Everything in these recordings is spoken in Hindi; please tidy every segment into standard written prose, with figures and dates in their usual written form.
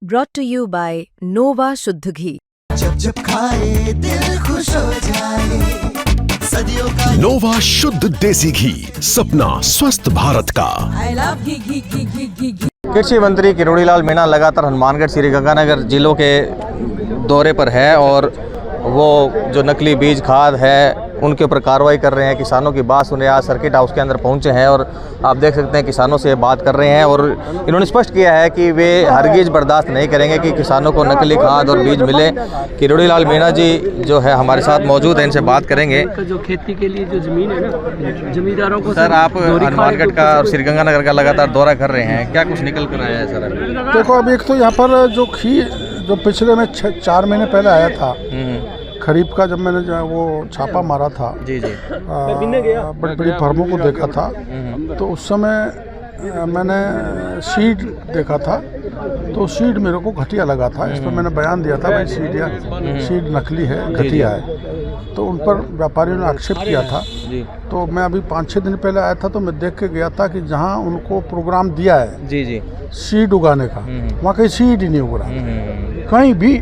brought to you by Nova शुद्ध घी। जब जब खाए दिल खुश हो जाए, सदियों का नोवा शुद्ध देसी घी, सपना स्वस्थ भारत का। I love घी। कृषि मंत्री किरोड़ीलाल मीणा लगातार हनुमानगढ़ श्रीगंगानगर जिलों के दौरे पर है और वो जो नकली बीज खाद है उनके ऊपर कार्रवाई कर रहे हैं। किसानों की बात सुने, आज सर्किट हाउस के अंदर पहुंचे हैं और आप देख सकते हैं किसानों से बात कर रहे हैं और इन्होंने स्पष्ट किया है कि वे हरगिज बर्दाश्त नहीं करेंगे कि किसानों को नकली खाद और बीज मिले। किरोड़ीलाल मीणा जी जो है हमारे साथ मौजूद हैं, इनसे बात करेंगे। जो खेती के लिए जो जमीन है ना, जमींदारों को सर आप हनुमानगढ़ का और श्रीगंगानगर का लगातार दौरा कर रहे हैं, क्या कुछ निकल कर आया है सर? देखो, अब एक तो यहाँ पर जो पिछले में 4 महीने पहले आया था खरीफ का, जब मैंने जो वो छापा मारा था जी जी बड़ी बड़ी फर्मों को देखा था, तो उस समय मैंने सीड देखा था, तो सीड मेरे को घटिया लगा था। इस पर मैंने बयान दिया था भाई सीड नकली है, घटिया है, तो उन पर व्यापारियों ने आक्षेप किया था। तो मैं अभी 5-6 दिन पहले आया था, तो मैं देख के गया था कि जहाँ उनको प्रोग्राम दिया है जी जी सीड उगाने का, वहाँ कहीं सीड ही नहीं उग रहा कहीं भी,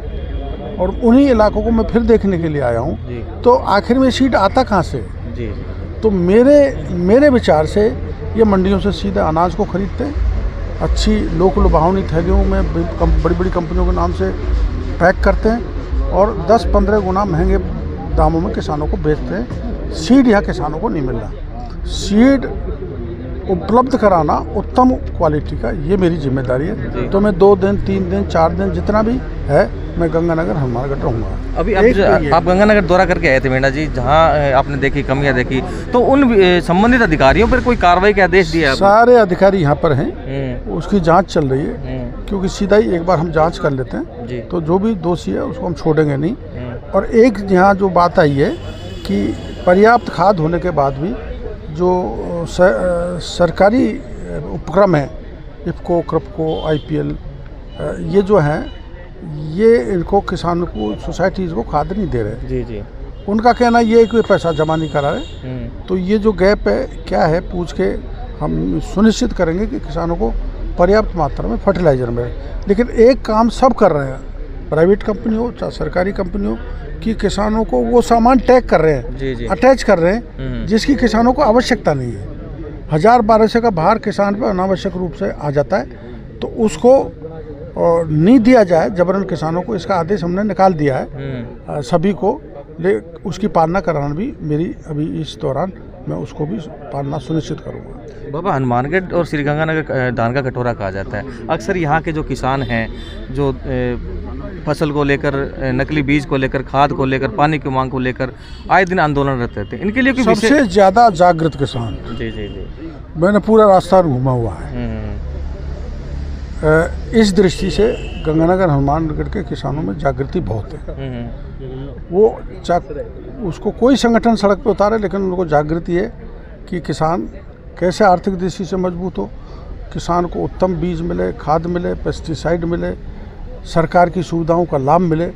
और उन्हीं इलाकों को मैं फिर देखने के लिए आया हूँ। तो आखिर में सीड आता कहाँ से? जी। तो मेरे विचार से ये मंडियों से सीधे अनाज को खरीदते हैं, अच्छी लोक लुभावनी थैलियों में बड़ी बड़ी कंपनियों के नाम से पैक करते हैं और 10-15 गुना महंगे दामों में किसानों को बेचते हैं। सीड यहाँ किसानों को नहीं मिल रहा। सीड उपलब्ध कराना उत्तम क्वालिटी का, ये मेरी जिम्मेदारी है। तो मैं 2 दिन 3 दिन 4 दिन जितना भी है मैं गंगानगर हनुमानगढ़ रहूँगा। अभी आप गंगानगर दौरा करके आए थे मीणा जी, जहाँ आपने देखी कमियाँ देखी, तो उन संबंधित अधिकारियों पर कोई कार्रवाई का आदेश दिया? सारे अधिकारी यहाँ पर हैं, उसकी जांच चल रही है, क्योंकि सीधा ही एक बार हम जांच कर लेते हैं तो जो भी दोषी है उसको हम छोड़ेंगे नहीं। और एक यहाँ जो बात आई है कि पर्याप्त खाद होने के बाद भी जो सरकारी उपक्रम है, इफको, क्रपको, IPL, ये जो हैं ये इनको किसानों को, सोसाइटीज़ को खाद नहीं दे रहे। जी जी। उनका कहना ये है कि वे पैसा जमा नहीं करा रहे। तो ये जो गैप है क्या है, पूछ के हम सुनिश्चित करेंगे कि किसानों को पर्याप्त मात्रा में फर्टिलाइज़र मिले। लेकिन एक काम सब कर रहे हैं, प्राइवेट कंपनी हो चाहे सरकारी कंपनी हो, कि किसानों को वो सामान टैग कर रहे हैं, अटैच कर रहे हैं जिसकी किसानों को आवश्यकता नहीं है। 1000-1200 का भार किसान पर अनावश्यक रूप से आ जाता है, तो उसको नहीं दिया जाए जबरन किसानों को। इसका आदेश हमने निकाल दिया है सभी को, उसकी पालना कराना भी मेरी अभी इस दौरान मैं उसको भी पालना सुनिश्चित करूँगा। बाबा, हनुमानगढ़ और श्रीगंगानगर धान का कटोरा कहा जाता है। अक्सर यहाँ के जो किसान हैं जो फसल को लेकर, नकली बीज को लेकर, खाद को लेकर, पानी की मांग को लेकर आए दिन आंदोलनरत रहते हैं, इनके लिए सबसे ज़्यादा जागृत किसान जी जी जी मैंने पूरा रास्ता घूमा हुआ है। इस दृष्टि से गंगानगर हनुमानगढ़ के किसानों में जागृति बहुत है। वो उसको कोई संगठन सड़क पे उतारे, लेकिन उनको जागृति है कि किसान कैसे आर्थिक दृष्टि से मजबूत हो, किसान को उत्तम बीज मिले, खाद मिले, पेस्टिसाइड मिले, सरकार की सुविधाओं का लाभ मिले।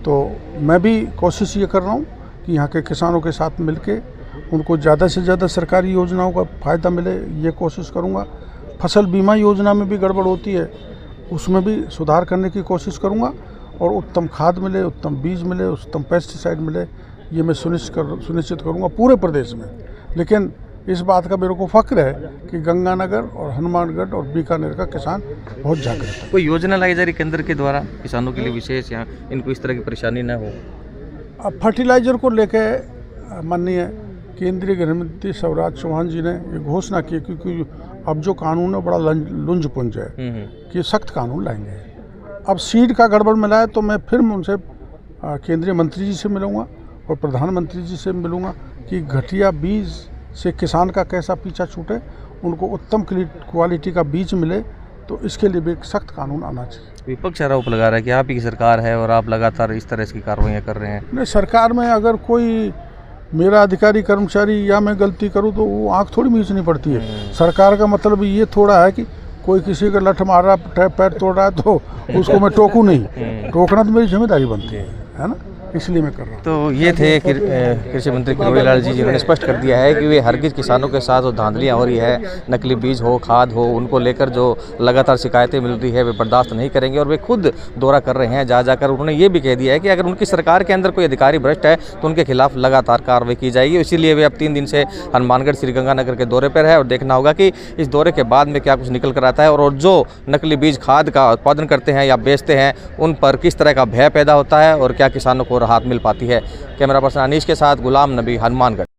तो मैं भी कोशिश ये कर रहा हूँ कि यहाँ के किसानों के साथ मिलके उनको ज़्यादा से ज़्यादा सरकारी योजनाओं का फ़ायदा मिले, ये कोशिश करूँगा। फसल बीमा योजना में भी गड़बड़ होती है, उसमें भी सुधार करने की कोशिश करूँगा और उत्तम खाद मिले, उत्तम बीज मिले, उत्तम पेस्टिसाइड मिले, ये मैं सुनिश्चित करूँगा पूरे प्रदेश में। लेकिन इस बात का मेरे को फ़ख्र है कि गंगानगर और हनुमानगढ़ और बीकानेर का किसान बहुत जागृत है। कोई योजना लाई जा रही केंद्र के द्वारा किसानों के लिए विशेष, यहाँ इनको इस तरह की परेशानी न हो? अब फर्टिलाइज़र को लेके माननीय केंद्रीय गृह मंत्री शिवराज चौहान जी ने ये घोषणा की, क्योंकि अब जो कानून है बड़ा लुंज पुंज है कि सख्त कानून लाएंगे। अब सीड का गड़बड़ मिला है, तो मैं फिर उनसे केंद्रीय मंत्री जी से मिलूँगा और प्रधानमंत्री जी से मिलूँगा कि घटिया बीज से किसान का कैसा पीछा छूटे, उनको उत्तम क्वालिटी का बीज मिले, तो इसके लिए भी एक सख्त कानून आना चाहिए। विपक्ष आरोप लगा रहा है कि आप ही की सरकार है और आप लगातार इस तरह की कार्रवाइयाँ कर रहे हैं। नहीं, सरकार में अगर कोई मेरा अधिकारी कर्मचारी या मैं गलती करूं तो वो आँख थोड़ी मीचनी पड़ती है। सरकार का मतलब ये थोड़ा है कि कोई किसी का लठ मार रहा, पैर तोड़ रहा है तो उसको मैं टोकूं नहीं। टोकना तो मेरी जिम्मेदारी बनती है ना। इसलिए मैं कर रहा हूँ। तो ये थे कृषि मंत्री किरोड़ी लाल जी, जिन्होंने स्पष्ट कर दिया है कि वे हरगिज किसानों के साथ जो धांधलियाँ हो रही है, नकली बीज हो, खाद हो, उनको लेकर जो लगातार शिकायतें मिल रही है वे बर्दाश्त नहीं करेंगे। और वे खुद दौरा कर रहे हैं, जा जाकर उन्होंने ये भी कह दिया है कि अगर उनकी सरकार के अंदर कोई अधिकारी भ्रष्ट है तो उनके खिलाफ लगातार कार्रवाई की जाएगी। इसीलिए वे अब 3 दिन से हनुमानगढ़ श्रीगंगानगर के दौरे पर है और देखना होगा कि इस दौरे के बाद में क्या कुछ निकल कर आता है और जो नकली बीज खाद का उत्पादन करते हैं या बेचते हैं उन पर किस तरह का भय पैदा होता है और क्या किसानों को राहत मिल पाती है। कैमरा पर्सन अनीश के साथ गुलाम नबी, हनुमानगढ़।